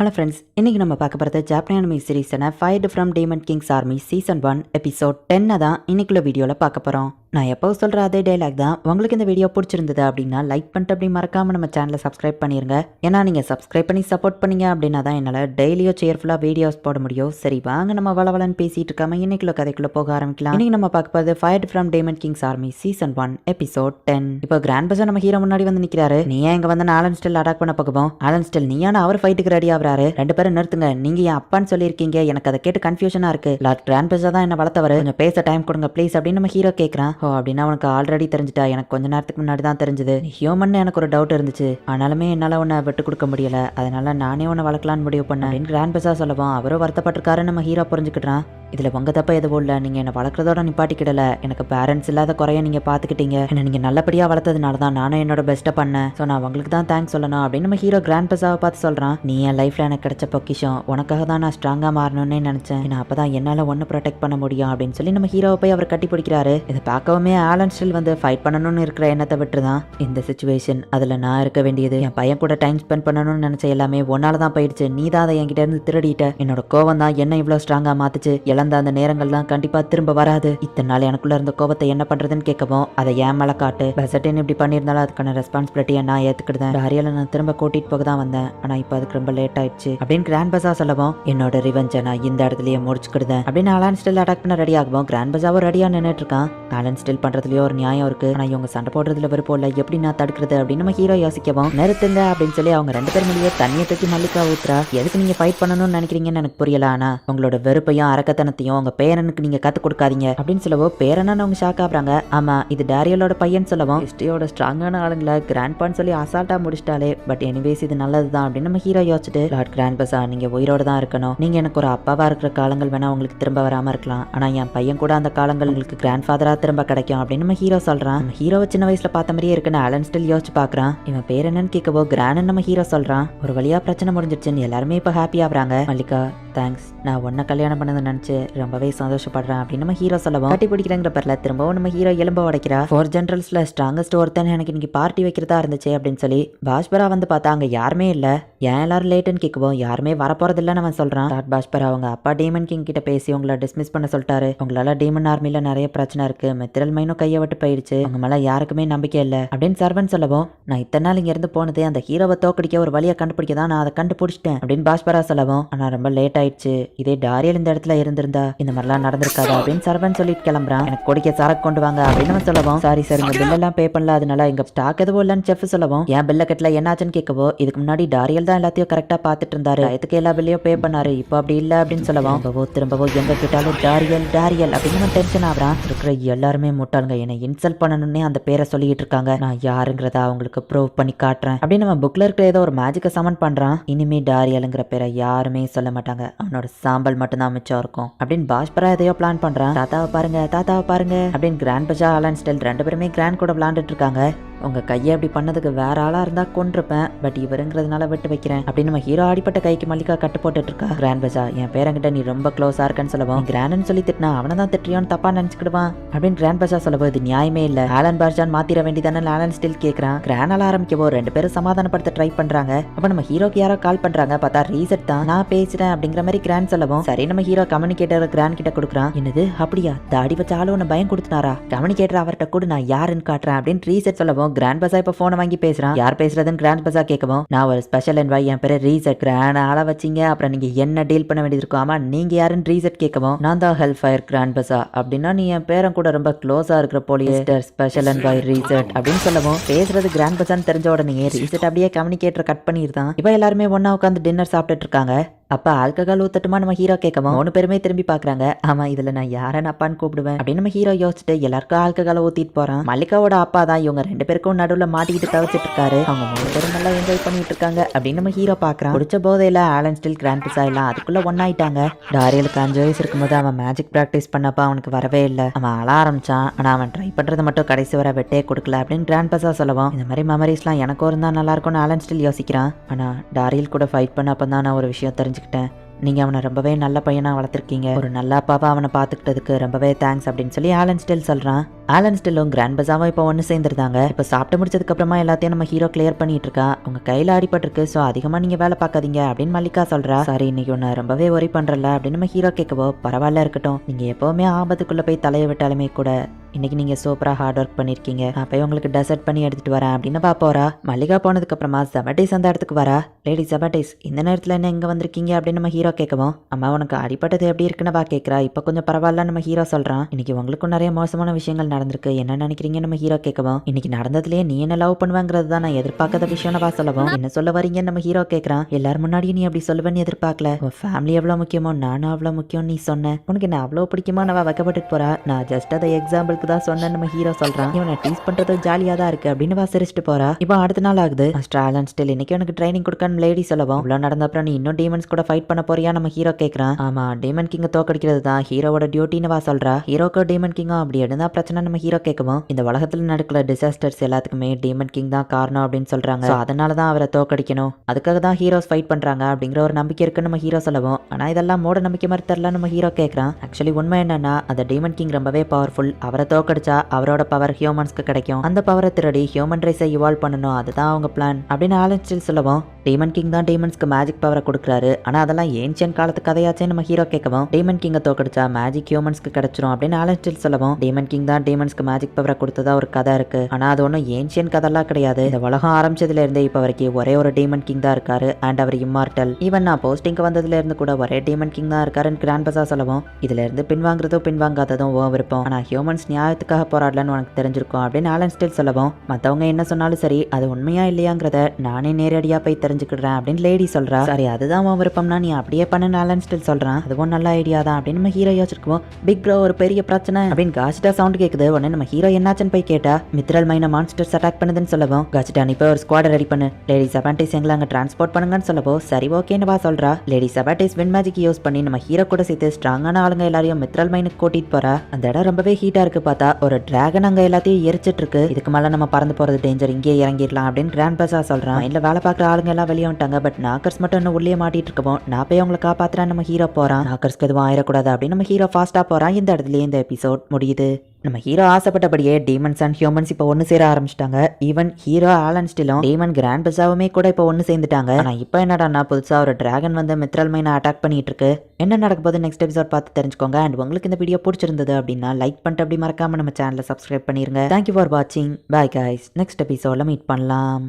Hello friends, இன்றைக்கி நம்ம பார்க்க போகிறது ஜாப்பனீஸ் அனிமி சீரீஸான fight from demon kings army season 1 episode 10 தான் இன்னைக்குள்ள வீடியோவில் பார்க்க போகிறோம். நான் எப்போ சொல்கிற அதே டைலாக் தான். உங்களுக்கு இந்த வீடியோ பிடிச்சிருந்தது அப்படின்னா லைக் பண்ணிட்டு அப்படி மறக்காமல் நம்ம சேனலை சப்ஸ்கிரைப் பண்ணிடுங்க. ஏன்னா நீங்கள் சப்ஸ்கிரைப் பண்ணி சப்போர்ட் பண்ணீங்க அப்படின்னா தான் என்னால் டெய்லியோ சேர்ஃபுல்லாக வீடியோஸ் போட முடியும். சரி வாங்க நம்ம வளவலன்னு பேசிகிட்டு இருக்காம இன்னைக்குள்ள கதைக்குள்ளே போக ஆரம்பிக்கலாம். இன்றைக்கி நம்ம பார்க்க போகிறது fight from demon kings army season 1 episode 10. இப்போ கிராண்ட் பஸார் நம்ம ஹீரோ முன்னாடி வந்து நிற்கிறாரு. நீ ஏன் இங்கே வந்து ஆலன் ஸ்டில் அட்டாக் பண்ண போகவும் ஆலன் ஸ்டில் நீயான அவர் ஃபைட்டுக்கு ரெடி ஆகிறாரு. ரெண்டு பேரும் நிறுத்துங்க, நீங்க என் அப்பான்னு சொல்லியிருக்கீங்க, எனக்கு அதை கேட்டு கன்ஃபியூஷனா இருக்கு. லார்ட் கிராண்ட் பஸார் தான் என்ன வளர்த்தவர், கொஞ்சம் பேச டைம் கொடுங்க ப்ளீஸ் அப்படின்னு நம்ம ஹீரோ கேட்கறான். ஓ அப்படின்னா அவனுக்கு ஆல்ரெடி தெரிஞ்சுட்டா? எனக்கு கொஞ்ச நேரத்துக்கு முன்னாடி தான் தெரிஞ்சது. ஹியூமன் எனக்கு ஒரு டவுட் இருந்துச்சு, ஆனாலுமே என்னால உன்னை விட்டு கொடுக்க முடியல, அதனால நானே உன்னை வளர்க்கலான்னு முடிவு பண்ணேன் அப்படின்னு கிராண்ட் பஸார் சொல்லவும் அவரும் வருத்தப்பட்டிருக்காரு. நம்ம ஹீரோ புரிஞ்சுக்கிட்டான். இதில் உங்க தப்ப எதுவும் இல்லை, நீங்கள் என்னை வளர்க்குறதோட நிப்பாட்டிக்கிடல, எனக்கு பேரண்ட்ஸ் இல்லாத குறைய நீங்கள் பார்த்துக்கிட்டீங்க, என்னை நீங்கள் நல்லபடியாக வளர்த்ததுனால தான் நானும் என்னோட பெஸ்ட்டை பண்ணேன். ஸோ நான் உங்களுக்கு தான் தேங்க்ஸ் சொல்லணும் அப்படின்னு நம்ம ஹீரோ கிராண்ட் பஸாவை பார்த்து சொல்கிறான். நீ என் லைஃப்பில் எனக்கு கிடைச்ச பொக்கிஷம், உனக்காக தான் நான் ஸ்ட்ராங்காக மாறணும்னு நினச்சேன், ஏன்னா அப்போ தான் என்னால் ஒன்று ப்ரொடெக்ட் பண்ண முடியும் அப்படின்னு சொல்லி நம்ம ஹீரோவை போய் அவர் கட்டி பிடிக்கிறாரு. இதை பார்க்கவுமே ஆலன் ஸ்டில் வந்து ஃபைட் பண்ணணும்னு இருக்கிற எண்ணத்தை விட்டு தான் இந்த சுச்சுவேஷன், அதில் நான் இருக்க வேண்டியது, என் பையன் கூட டைம் ஸ்பெண்ட் பண்ணணும்னு நினச்ச எல்லாமே ஒன்னால தான் போயிடுச்சு, நீ தான் அதை என்கிட்ட இருந்து திருடிட்ட, என்னோட கோவம் தான் என்ன இவ்வளோ ஸ்ட்ராங்காக மாத்துச்சு, இழந்த அந்த நேரங்கள்லாம் கண்டிப்பா திரும்ப வராது, இத்தனை நாள் எனக்குள்ள இருந்த கோபத்தை என்ன பண்றதுன்னு கேட்கவும் அதை ஏன் மேல காட்டு, பெசட்டின் இப்படி பண்ணியிருந்தாலும் அதுக்கான ரெஸ்பான்சிபிலிட்டியை நான் ஏத்துக்கிட்டேன், டாரியலை நான் திரும்ப கூட்டிட்டு போக தான் வந்தேன், ஆனா இப்போ அதுக்கு ரொம்ப லேட் ஆயிடுச்சு அப்படின்னு கிராண்ட் பஸார் சொல்லவும் என்னோட ரிவெஞ்சை நான் இந்த இடத்துலயே முடிச்சுக்கிடுதேன் அப்படின்னு ஆலன் ஸ்டில் அட்டாக் பண்ண ரெடி ஆகும். கிராண்ட் பஸாவும் ரெடியா நின்றுட்டு இருக்கான். ஆலன் ஸ்டில் பண்றதுலயே ஒரு நியாயம் இருக்கு, ஆனா இவங்க சண்டை போடுறதுல விருப்பம் இல்லை, எப்படி நான் தடுக்கிறது அப்படின்னு நம்ம ஹீரோ யோசிக்கவும் நிறுத்துங்க அப்படின்னு சொல்லி அவங்க ரெண்டு பேர் மேலேயே தண்ணியை தூக்கி மல்லிகா ஊத்துறா. எதுக்கு நீங்க ஃபைட் பண்ணணும்னு நினைக்கிறீங்கன்னு எனக்கு புரியல, ஆனா உங்களோட வெறுப்பையும் அரக்கத்தனத்தையும் உங்க பேரனுக்கு நீங்க கத்து கொடுக்காதீங்க அப்படின்னு சொல்லவோ பேரனா அவங்க ஷாக் ஆகுறாங்க. ஆமா இது டேரியலோட பையன் சொல்லவும் ஹிஸ்டரியோட ஸ்ட்ராங்கான ஆளுங்களை கிராண்ட் பான்னு சொல்லி அசால்ட்டா முடிச்சிட்டாலே, பட் எனிவேஸ் இது நல்லதுதான் அப்படின்னு நம்ம ஹீரோ யோசிச்சுட்டு லார்ட் கிராண்ட் பஸார் நீங்க உயிரோட தான் இருக்கணும், நீங்க எனக்கு ஒரு அப்பாவா இருக்கிற காலங்கள் வேணா உங்களுக்கு திரும்ப வராம இருக்கலாம், ஆனா என் பையன் கூட அந்த காலங்கள் உங்களுக்கு கிராண்ட் ஃபாதரா திரும்ப கிடைக்கும் அப்படின்னு நம்ம ஹீரோ சொல்றான். நம்ம ஹீரோவை சின்ன வயசுல பார்த்த மாதிரியே இருக்குன்னு ஆலன் ஸ்டில் யோசிச்சு பாக்குறான். இவன் பேர் என்னன்னு கேட்கவோ கிராண்ட் நம்ம ஹீரோ சொல்றான். ஒரு வழியா பிரச்சனை முடிஞ்சிருச்சுன்னு எல்லாருமே இப்ப ஹாப்பி ஆகுறாங்க. மல்லிகா தேங்க்ஸ், நான் உன்னை கல்யாணம் பண்ணதை நினைச்சு ரொம்பவே சந்தோஷப்படுறேன் அப்படின்னு நம்ம ஹீரோ சொல்லவும் கட்டி பிடிக்கிறங்கிற பேர்ல திரும்பவும் நம்ம ஹீரோ எலும்ப உடைக்கிறா. 4 ஜெனரல்ஸ்ல ஸ்ட்ராங்கஸ்ட் ஒருத்தன் எனக்கு இன்னைக்கு பார்ட்டி வைக்கிறதா இருந்துச்சு அப்படின்னு சொல்லி பாஷ்பரா வந்து பார்த்தா அங்க யாருமே இல்ல, ஏன் எல்லாரும் லேட்டுன்னு கேட்கவும் யாருமே வரப்போறது இல்லைன்னு அவன் சொல்றான். லார்ட் பாஷ்பரா அவங்க அப்பா டீமன் கிங் கிட்ட பேசி உங்களை டிஸ்மிஸ் பண்ண சொல்லிட்டாரு, உங்களால டீமன் ஆர்மில நிறைய பிரச்சனை இருக்கு, மெத்திரல் மைனும் கையை விட்டு போயிடுச்சு, அவங்க மேல யாருக்குமே நம்பிக்கை இல்லை அப்படின்னு சர்வன் சொல்லவும் நான் இத்தனை நாள் இங்க இருந்து போனது அந்த ஹீரோவை தோக்கடிக்க ஒரு வழியை கண்டுபிடிக்க தான், நான் அதை கண்டுபிடிச்சிட்டேன் அப்படின்னு பாஷ்பரா சொல்லவும் ஆனா ரொம்ப லேட் ஆயிடுச்சு, இதே டாரியல் இந்த இடத்துல இருந்திருந்தா இந்த மாதிரிலாம் நடந்திருக்காது அப்படின்னு சர்வன் சொல்லிட்டு கிளம்புறான். எனக்கு குடிக்க சரக்கு கொண்டு வாங்க அப்படின்னு நம்ம சொல்லவும் சாரி சார் இந்த பில் எல்லாம் பே பண்ணல, அதனால எங்க ஸ்டாக் எதுவும் இல்லைன்னு செஃப் சொல்லவும் என் பில்ல கட்டல என்னாச்சுன்னு கேட்கவோ இதுக்கு முன்னாடி டாரியல் தான் எல்லாத்தையும் கரெக்டா பாத்துட்டு இருந்தாரு, எதுக்கு எல்லா பில்லையும் பே பண்ணாரு, இப்போ அப்படி இல்ல அப்படின்னு சொல்லவும் திரும்பவும் எங்க கேட்டாலும் டாரியல் டாரியல் அப்படின்னு டென்ஷன் ஆகுறான். இருக்கிற எல்லாருமே முட்டாளுங்க, என்னை இன்சல்ட் பண்ணணும்னே அந்த பேரை சொல்லிட்டு இருக்காங்க, நான் யாருங்கிறத அவங்களுக்கு ப்ரூவ் பண்ணி காட்டுறேன் அப்படின்னு நம்ம புக்ல இருக்கிற ஏதோ ஒரு மேஜிக்கை சமன் பண்றான். இனிமே டாரியலுங்கிற பேரை யாருமே சொல்ல மாட்டாங்க, அவனோட சாம்பல் மட்டும்தான் மிச்சம் இருக்கும் அப்படின்னு பாஷ்பரா எதையோ பிளான் பண்றான். தாத்தாவை பாருங்க அப்படின்னு கிராண்ட் பஸார் ஆலன் ஸ்டில் ரெண்டு பேருமே கிராண்ட் கூட விளையாண்டுட்டு இருக்காங்க. உங்க கையை அப்படி பண்ணதுக்கு வேற ஆளா இருந்தா கொண்டிருப்பேன், பட் இவருங்கிறதுனால விட்டு வைக்கிறேன் அப்படின்னு நம்ம ஹீரோ அடிப்பட்ட கைக்கு மல்லிகா கட்டு போட்டுட்டு இருக்கா. கிராண்ட் பஸார் என் பேரங்கிட்ட நீ ரொம்ப க்ளோஸா இருக்கன்னு சொல்லவும் கிராண்ட்னு சொல்லி திட்டினா அவனை தான் திட்டியோன்னு தப்பா நினைச்சுக்கிடுவான் அப்படின்னு கிராண்ட் பஸார் சொல்லவும் இது நியாயமே இல்ல, ஆலன் பார்ஜான் மாத்திர வேண்டியதானே ஆலன் ஸ்டில் கேட்கறான். கிராண்டால ஆரம்பிக்கவோ ரெண்டு பேரும் சமாதானப்படுத்த ட்ரை பண்றாங்க. அப்ப நம்ம ஹீரோக்கு யாரோ கால் பண்றாங்க, பார்த்தா ரீசெட் தான், நான் பேசுறேன் அப்படிங்கிற மாதிரி கிராண்ட் சொல்லவும் சரி நம்ம ஹீரோ கம்யூனிகேட்டர் கிராண்ட் கிட்ட கொடுக்குறான். என்னது அப்படியா, தாடி வச்ச ஆளு உன்னை பயம் கொடுத்துனாரா, கம்யூனிகேட்டர் அவர்கிட்ட கூட நான் யாருன்னு காட்டுறேன் அப்படின்னு ரீசெட் சொல்லவும் கிராண்ட் பஸார் இப்ப போனை வாங்கி பேசுறான். யார் பேசுறதுன்னு கிராண்ட் பஸார் கேட்கவும் நான் ஒரு ஸ்பெஷல் என்வாய், என் பேரு ரீசெட், கிராண்ட் ஆள வச்சிங்க அப்புறம் நீங்க என்ன டீல் பண்ண வேண்டியது இருக்கும், ஆமா நீங்க யாருன்னு ரீசெட் கேட்கவும் நான் தான் ஹெல்ப் ஃபயர் கிராண்ட் பஸார், அப்படின்னா நீ என் பேரன் கூட ரொம்ப க்ளோஸா இருக்கிற போலியஸ்டர் ஸ்பெஷல் என்வாய் ரீசெட் அப்படின்னு சொல்லவும் பேசுறது கிராண்ட் பஸார்னு தெரிஞ்ச உடனே ரீசெட் அப்படியே கம்யூனிகேட்டர் கட் பண்ணிருந்தான். இப்ப எல்லாருமே ஒன்னா உட்காந்து டின்னர் சாப்பிட்டுட்டு இருக்காங்க. அப்ப ஆல்கஹால் ஊத்தட்டுமா நம்ம ஹீரோ கேட்கவும் 3 பேருமே திரும்பி பாக்குறாங்க. ஆமா இதுல நான் யாரன்னு அப்பான்னு கூப்பிடுவேன் அப்படின்னு நம்ம ஹீரோ யோசிச்சுட்டு எல்லாருக்கும் ஆல்கஹால ஊத்திட்டு போறான். மல்லிகாவோட அப்பா தான் இவங்க ரெண்டு பேருக்கும் நடுவுல மாட்டிக்கிட்டு தவிச்சிட்டு இருக்காரு. அவங்க 3 பேரும் நல்லா என்ஜாய் பண்ணிட்டு இருக்காங்க அப்படின்னு நம்ம ஹீரோ பாக்குறான். குடிச்ச போதையில ஆலன் ஸ்டில் கிராண்ட் பஸார் எல்லாம் அதுக்குள்ள ஒன்னாயிட்டாங்க. டாரியலுக்கு 5 வயசு இருக்கும்போது அவன் மேஜிக் பிராக்டிஸ் பண்ணப்ப அவனுக்கு வரவே இல்லை, அவன் அழ ஆரம்பிச்சான், ஆனா அவன் ட்ரை பண்றது மட்டும் கடைசி வர வெட்டே கொடுக்கல அப்படின்னு கிராண்ட் பஸார் சொல்லவும் இந்த மாதிரி மெமரிஸ்லாம் எனக்கும் இருந்தா நல்லா இருக்கும்னு ஆலன் ஸ்டில் யோசிக்கிறான். ஆனா டாரியல் கூட ஃபைட் பண்ணப்ப தான் நான் ஒரு விஷயம் தெரிஞ்சுக்கிட்டேன், நீங்கள் அவனை ரொம்பவே நல்ல பையனாக வளர்த்துருக்கீங்க, ஒரு நல்ல அப்பாவை அவனை பார்த்துக்கிட்டதுக்கு ரொம்பவே தேங்க்ஸ் அப்படின்னு சொல்லி ஆலன் ஸ்டில் சொல்கிறான். ஆலன் ஸ்டில்லும் கிராண்ட் பஸாவும் இப்போ ஒன்று சேர்ந்துருந்தாங்க. இப்போ சாப்பிட்டு முடிச்சதுக்கு அப்புறமா எல்லாத்தையும் நம்ம ஹீரோ கிளியர் பண்ணிட்டு இருக்கா. உங்க கையில அடிபட்டிருக்கு, ஸோ அதிகமா நீங்க வேலை பார்க்காதீங்க அப்படின்னு மல்லிகா சொல்றா. சாரி, இன்னைக்கு ஒன்று ரொம்பவே ஒரி பண்றல அப்படின்னு நம்ம ஹீரோ கேட்கவோ, பரவாயில்ல இருக்கட்டும், நீங்க எப்பவுமே ஆபத்துக்குள்ள போய் தலையை விட்டாலுமே கூட இன்னைக்கு நீங்க சூப்பரா ஹார்ட் ஒர்க் பண்ணிருக்கீங்க. நான் போய் உங்களுக்கு டெசர்ட் பண்ணி எடுத்துட்டு வரேன் அப்படின்னு போறா. மல்லிகா போனதுக்கு அப்புறமா ஜெபடேஸ் அந்த இடத்துக்கு வரா. லேடி ஜெபடேஸ், இந்த நேரத்துல என்ன இங்க வந்திருக்கீங்க அப்படின்னு நம்ம ஹீரோ கேட்கவும், அம்மா உனக்கு அடிப்பட்டது எப்படி இருக்குன்னு கேட்கறா. இப்ப கொஞ்சம் பரவாயில்ல நம்ம ஹீரோ சொல்றான். இன்னைக்கு உங்களுக்கும் நிறைய மோசமான விஷயங்கள் நடந்திருக்கு, என்ன நினைக்கிறீங்க நம்ம ஹீரோ கேட்கவும், இன்னைக்கு நடந்ததுலயே நீ என்ன லவ் பண்ணுவாங்கிறது தான் நான் எதிர்பார்க்காத விஷயம் சொல்லவும், என்ன சொல்ல வரீங்கன்னு நம்ம ஹீரோ கேட்கறான். எல்லாரும் முன்னாடியும் நீ அப்படி சொல்லுவேன்னு எதிர்பார்க்கல. உன் ஃபேமிலி எவ்வளவு முக்கியமோ நானும் அவ்வளவு முக்கியம் நீ சொன்ன. உனக்கு என்ன அவ்வளவு பிடிக்குமா நான் வைக்கப்பட்டு போறா. நான் ஜஸ்ட் அதை எக்ஸாம்பிள் தான் சொன்ன நம்ம ஹீரோ சொல்றான். இவனை டீஸ் பண்றது ஜாலியா தான் இருக்கு அப்படின்னு சிரிச்சிட்டு போறா. இப்போ அடுத்த நாள் ஆகுது. ஆலன் ஸ்டில் இன்னைக்கு எனக்கு ட்ரைனிங் கொடுக்கணும் லேடி சொல்லவும், இவ்வளவு நடந்த அப்புறம் நீ இன்னும் டீமன்ஸ் கூட ஃபைட் பண்ண போறியா நம்ம ஹீரோ கேட்கறான். ஆமா, டீமன் கிங்க தோக்கடிக்கிறது தான் ஹீரோவோட டியூட்டின்னு சொல்றா. ஹீரோக்கோ டீமன் கிங்கும் அப்படி எடுந்தா பிரச்சனை நம்ம ஹீரோ கேட்கவும், இந்த உலகத்துல நடக்கிற டிசாஸ்டர்ஸ் எல்லாத்துக்குமே டீமன் கிங் தான் காரணம் அப்படின்னு சொல்றாங்க. அதனால தான் அவரை தோக்கடிக்கணும், அதுக்காக தான் ஹீரோஸ் ஃபைட் பண்றாங்க அப்படிங்கிற ஒரு நம்பிக்கை இருக்குன்னு நம்ம ஹீரோ சொல்லவும், ஆனா இதெல்லாம் மூட நம்பிக்கை மாதிரி தெரியல நம்ம ஹீரோ கேட்கறான். ஆக்சுவலி உண்மை என்னன்னா அந்த டீமன் கிங் ரொம்பவே பவர்ஃபுல். அவரை தோக்கடிச்சா அவரோட பவர் ஹியூமன்ஸ்க்கு கிடைக்கும். அந்த பவரை திருடி ஹியூமன் ரைஸை இவால்வ் பண்ணணும், அதுதான் அவங்க பிளான் அப்படின்னு ஆலன் ஸ்டில் சொல்லவும், டீமன் கிங் தான் டீமன்ஸ்க்கு மேஜிக் பவரை கொடுக்குறாரு, ஆனா அதெல்லாம் ஏன்ஷியன் காலத்து கதையாச்சே நம்ம ஹீரோ கேட்கவும், டீமன் கிங்கை தோக்கடிச்சா மேஜிக் ஹியூமன்ஸ்க்கு கிடைச்சிரும் அப்படின்னு ஆலன் ஸ்டில் சொல்லவும், டீமன் கிங் தான் டீமன்ஸ்க்கு மேஜிக் பவரை கொடுத்ததா ஒரு கதை இருக்கு, ஆனா அது ஒன்றும் ஏன்ஷியன் கதைலாம் கிடையாது. இந்த உலகம் ஆரம்பிச்சதுல இருந்தே இப்ப வரைக்கும் ஒரே ஒரு டீமன் கிங் தான் இருக்காரு, அண்ட் அவர் இம்மார்டல். ஈவன் நான் போஸ்டிங்க்கு வந்ததுல இருந்து கூட ஒரே டீமன் கிங் தான் இருக்காருன்னு கிராண்ட் பஸா சொல்லவும், இதுல இருந்து பின்வாங்குறதும் பின்வாங்காததும் ஓ விருப்பம், ஆனா ஹியூமன்ஸ் நியாயத்துக்காக போராடலன்னு உனக்கு தெரிஞ்சிருக்கும் அப்படின்னு ஆலன் ஸ்டில் சொல்லவும், மத்தவங்க என்ன சொன்னாலும் சரி அது உண்மையா இல்லையாங்கிறத நானே நேரடியா போய் தெரிஞ்சுக்கிடுறேன் அப்படின்னு லேடி சொல்றா. சரி, அதுதான் உன் விருப்பம்னா நீ அப்படியே பண்ணு ஆலன் ஸ்டில் சொல்றான். அதுவும் நல்ல ஐடியா தான் அப்படின்னு நம்ம ஹீரோ யோசிச்சிருக்கோம். பிக் ப்ரோ ஒரு பெரிய பிரச்சனை அப்படின்னு காசிட்டா சவுண்ட் கேக்குது. உடனே நம்ம ஹீரோ என்னாச்சுன்னு போய் கேட்டா, மித்ரல் மைன மான்ஸ்டர்ஸ் அட்டாக் பண்ணுதுன்னு சொல்லவும், காசிட்டா நீ போய் ஒரு ஸ்குவாட் ரெடி பண்ணு, லேடி செபாட்டிஸ் எங்களை அங்க டிரான்ஸ்போர்ட் பண்ணுங்கன்னு சொல்லவும், சரி ஓகேன்னு சொல்றா. லேடி செபாட்டிஸ் வின் மேஜிக் யூஸ் பண்ணி நம்ம ஹீரோ கூட சேர்த்து ஸ்ட்ராங்கான ஆளுங்க எல்லாரையும் மித்ரல் மைனுக்கு கூட்டிட்டு போறா. அந்த இடம் ரொம்பவே ஹீட்டா இருக்கு. பார்த்தா ஒரு டிராகன் அங்க எல்லாத்தையும் எரிச்சிட்டு இருக்கு. இதுக்கு மேல நம்ம பறந்து போறது டேஞ்சர், இங்கே இறங்கிடலாம் அப்படின்னு கிராண்ட் பஸா சொல்றான். மைண்ட்ல வேலை பார்க்குற ஆளுங்க எல்லாம் வெளியே வந்துட்டாங்க. பட் நாக்கர்ஸ் மட்டும் இன்னும் உள்ளே மாட்டிட்டு இருக்கோம். நான் போய் அவங்களை காப்பாத்துறேன் நம்ம ஹீரோ போறான். நாக்கர்ஸ்க்கு எதுவும் ஆயிடக்கூடாது அப்படின்னு நம்ம ஹீரோ ஃபாஸ்டா போறான். இந்த இடத்துலயே இந்த எபிசோட் முடியுது. நம்ம ஹீரோ ஆசைப்பட்டபடியே டீமன்ஸ் அண்ட் ஹியூமன்ஸ் இப்போ ஒன்று சேர ஆரம்பிச்சிட்டாங்க. ஈவன் ஹீரோ ஆலன் ஸ்டிலும் டீமன் கிராண்ட் பஸாவுமே கூட இப்போ ஒன்று சேர்ந்துட்டாங்க. ஆனா இப்போ என்னடான்னா புதுசா ஒரு டிராகன் வந்து மித்ரல் மைனை அட்டாக் பண்ணிட்டு இருக்கு. என்ன நடக்க போது நெக்ஸ்ட் எபிசோட் பார்த்து தெரிஞ்சுக்கோங்க. அண்ட் உங்களுக்கு இந்த வீடியோ பிடிச்சிருந்தது அப்படின்னா லைக் பண்ணிட்டு அப்படி மறக்காம நம்ம சேனலை சப்ஸ்கிரைப் பண்ணிருங்க. தேங்க்யூ ஃபார் வாட்சிங். பாய் கைஸ், நெக்ஸ்ட் எபிசோட்ல மீட் பண்ணலாம்.